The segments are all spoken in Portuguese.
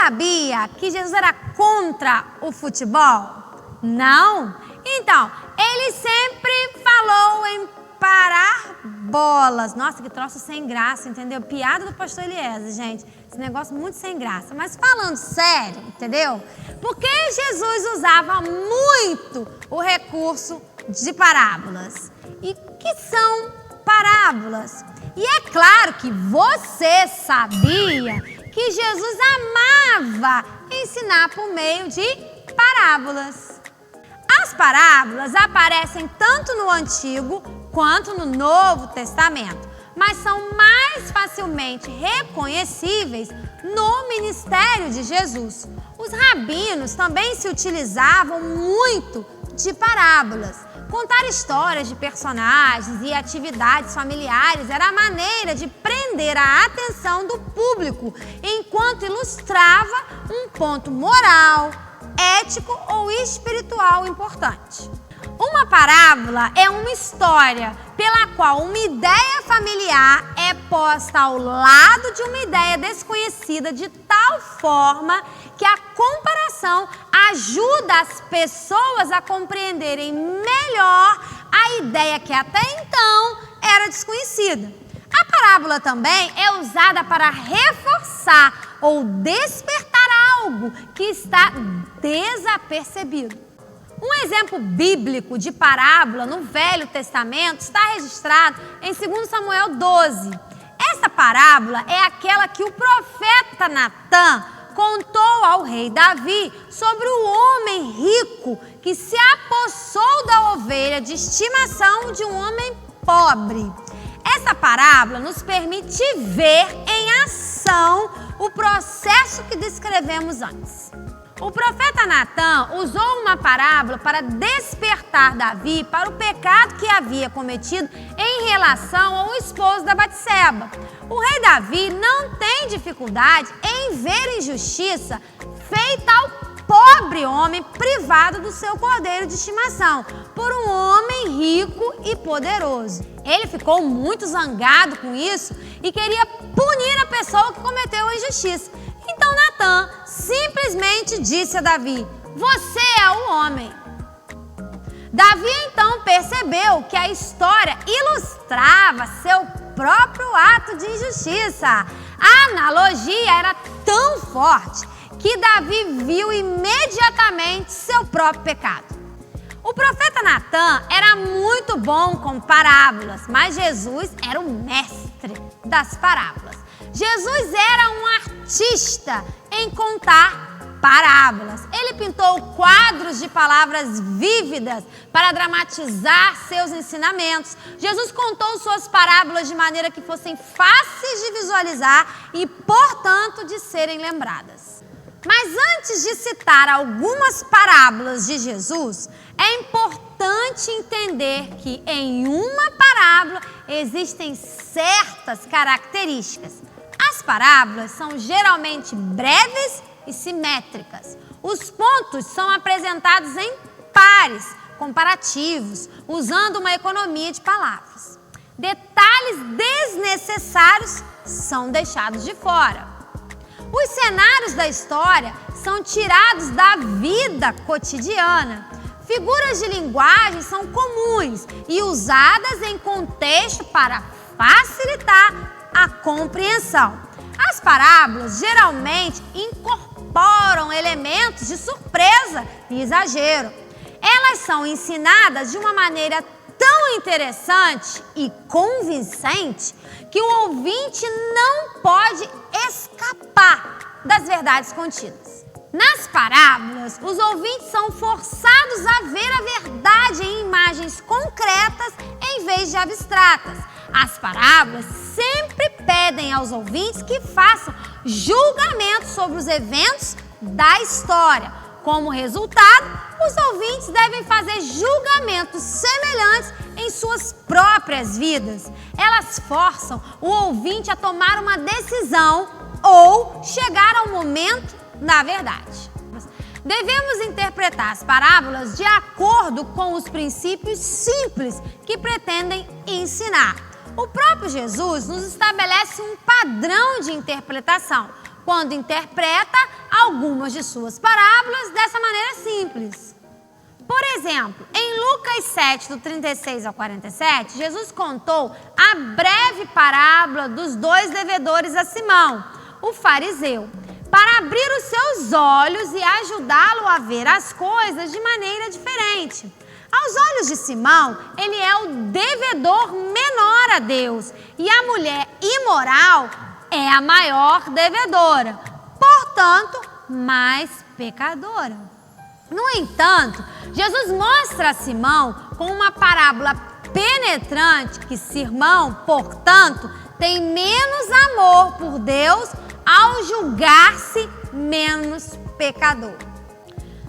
sabia que Jesus era contra o futebol? Não. Então, ele sempre falou em parábolas. Nossa, que troço sem graça, entendeu? Piada do pastor Eliezer, gente. Esse negócio muito sem graça. Mas falando sério, entendeu? Porque Jesus usava muito o recurso de parábolas. E que são parábolas? E é claro que você sabia que Jesus amava ensinar por meio de parábolas. As parábolas aparecem tanto no Antigo quanto no Novo Testamento, mas são mais facilmente reconhecíveis no ministério de Jesus. Os rabinos também se utilizavam muito de parábolas. Contar histórias de personagens e atividades familiares era a maneira de prender a atenção do público, enquanto ilustrava um ponto moral, ético ou espiritual importante. Uma parábola é uma história pela qual uma ideia familiar é posta ao lado de uma ideia desconhecida de tal forma que a comparação ajuda as pessoas a compreenderem melhor a ideia que até então era desconhecida. A parábola também é usada para reforçar ou despertar algo que está desapercebido. Um exemplo bíblico de parábola no Velho Testamento está registrado em 2 Samuel 12. Essa parábola é aquela que o profeta Natã contou ao rei Davi sobre o homem rico que se apossou da ovelha de estimação de um homem pobre. Essa parábola nos permite ver em ação o processo que descrevemos antes. O profeta Natã usou uma parábola para despertar Davi para o pecado que havia cometido em relação ao esposo da Batseba. O rei Davi não tem dificuldade em ver injustiça feita ao pobre homem privado do seu cordeiro de estimação por um homem rico e poderoso. Ele ficou muito zangado com isso e queria punir a pessoa que cometeu a injustiça. Então Natã simplesmente disse a Davi: "Você é o homem." Davi então percebeu que a história ilustrava seu próprio ato de injustiça. A analogia era tão forte que Davi viu imediatamente seu próprio pecado. O profeta Natã era muito bom com parábolas, mas Jesus era o mestre das parábolas. Jesus era um artista em contar parábolas. Ele pintou quadros de palavras vívidas para dramatizar seus ensinamentos. Jesus contou suas parábolas de maneira que fossem fáceis de visualizar e, portanto, de serem lembradas. Mas antes de citar algumas parábolas de Jesus, é importante entender que em uma parábola existem certas características. As parábolas são geralmente breves e simétricas. Os pontos são apresentados em pares comparativos, usando uma economia de palavras. Detalhes desnecessários são deixados de fora. Os cenários da história são tirados da vida cotidiana. Figuras de linguagem são comuns e usadas em contexto para facilitar a compreensão. As parábolas geralmente incorporam elementos de surpresa e exagero. Elas são ensinadas de uma maneira tão interessante e convincente que o ouvinte não pode escapar das verdades contidas. Nas parábolas, os ouvintes são forçados a ver a verdade em imagens concretas em vez de abstratas. As parábolas sempre pedem aos ouvintes que façam julgamentos sobre os eventos da história. Como resultado, os ouvintes devem fazer julgamentos semelhantes em suas próprias vidas. Elas forçam o ouvinte a tomar uma decisão ou chegar ao momento da verdade. Devemos interpretar as parábolas de acordo com os princípios simples que pretendem ensinar. O próprio Jesus nos estabelece um padrão de interpretação. quando interpreta algumas de suas parábolas dessa maneira simples. Por exemplo, em Lucas 7, do 36 ao 47, Jesus contou a breve parábola dos 2 devedores a Simão, o fariseu, para abrir os seus olhos e ajudá-lo a ver as coisas de maneira diferente. Aos olhos de Simão, ele é o devedor menor a Deus e a mulher imoral é a maior devedora, portanto, mais pecadora. No entanto, Jesus mostra a Simão com uma parábola penetrante que Simão, portanto, tem menos amor por Deus ao julgar-se menos pecador.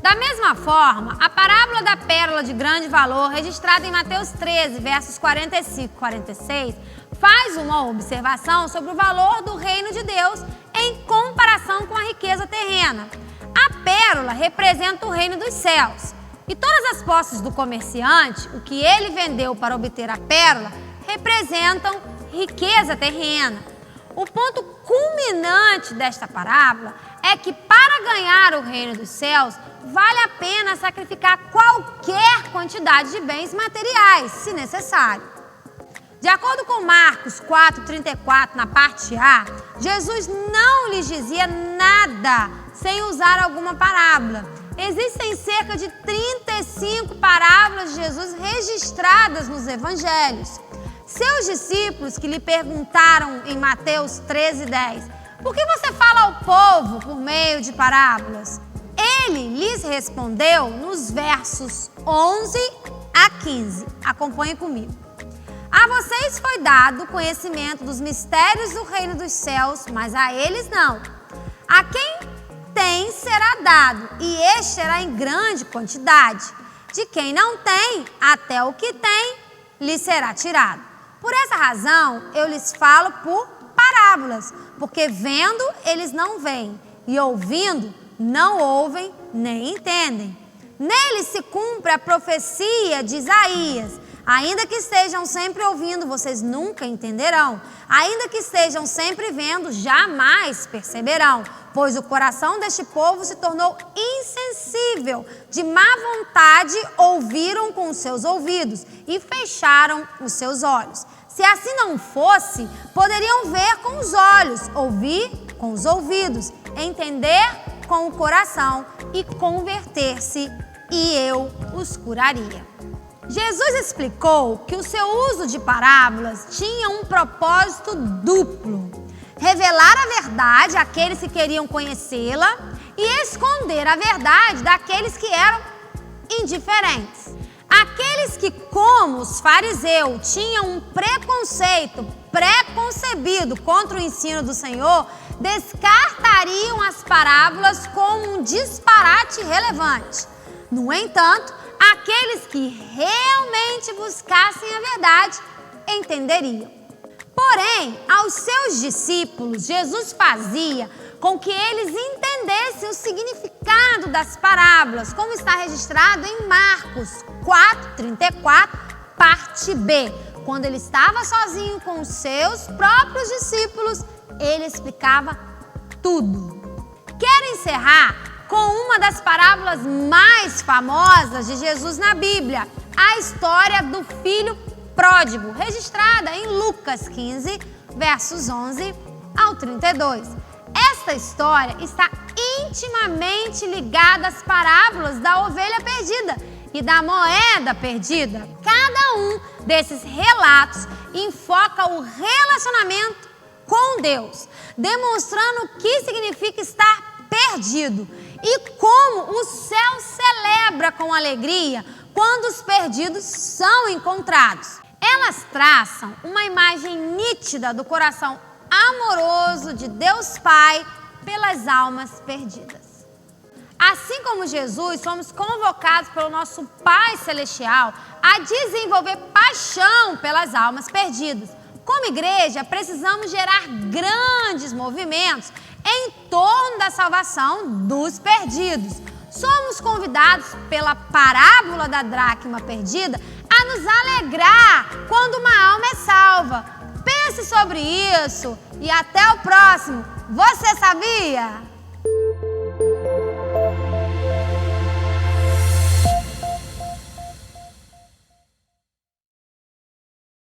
Da mesma forma, a parábola da pérola de grande valor, registrada em Mateus 13, versos 45 e 46, faz uma observação sobre o valor do reino de Deus em comparação com a riqueza terrena. A pérola representa o reino dos céus. E todas as posses do comerciante, o que ele vendeu para obter a pérola, representam riqueza terrena. O ponto culminante desta parábola é que para ganhar o reino dos céus, vale a pena sacrificar qualquer quantidade de bens materiais, se necessário. De acordo com Marcos 4,34, na parte A, Jesus não lhes dizia nada sem usar alguma parábola. Existem cerca de 35 parábolas de Jesus registradas nos evangelhos. Seus discípulos que lhe perguntaram em Mateus 13:10, por que você fala ao povo por meio de parábolas? Ele lhes respondeu nos versos 11 a 15. Acompanhe comigo. A vocês foi dado o conhecimento dos mistérios do reino dos céus, mas a eles não. A quem tem será dado, e este será em grande quantidade. De quem não tem, até o que tem lhe será tirado. Por essa razão, eu lhes falo por parábolas, porque vendo eles não veem, e ouvindo não ouvem nem entendem. Nele se cumpre a profecia de Isaías. Ainda que estejam sempre ouvindo, vocês nunca entenderão. Ainda que estejam sempre vendo, jamais perceberão. Pois o coração deste povo se tornou insensível. De má vontade ouviram com os seus ouvidos e fecharam os seus olhos. Se assim não fosse, poderiam ver com os olhos, ouvir com os ouvidos, entender com o coração e converter-se, e eu os curaria. Jesus explicou que o seu uso de parábolas tinha um propósito duplo: revelar a verdade àqueles que queriam conhecê-la e esconder a verdade daqueles que eram indiferentes. Aqueles que, como os fariseus, tinham um preconceito pré-concebido contra o ensino do Senhor, descartariam as parábolas como um disparate relevante. No entanto, aqueles que realmente buscassem a verdade entenderiam. Porém, aos seus discípulos, Jesus fazia com que eles entendessem o significado das parábolas, como está registrado em Marcos 4,34, parte B. Quando ele estava sozinho com os seus próprios discípulos, ele explicava tudo. Quero encerrar com uma das parábolas mais famosas de Jesus na Bíblia, a história do filho pródigo, registrada em Lucas 15, versos 11 ao 32. Esta história está intimamente ligada às parábolas da ovelha perdida e da moeda perdida. Cada um desses relatos enfoca o relacionamento com Deus, demonstrando o que significa estar perdido e como o céu celebra com alegria quando os perdidos são encontrados. Elas traçam uma imagem nítida do coração amoroso de Deus Pai pelas almas perdidas. Assim como Jesus, somos convocados pelo nosso Pai Celestial a desenvolver paixão pelas almas perdidas. Como igreja, precisamos gerar grandes movimentos em torno da salvação dos perdidos. Somos convidados pela parábola da dracma perdida a nos alegrar quando uma alma é salva. Pense sobre isso e até o próximo. Você sabia?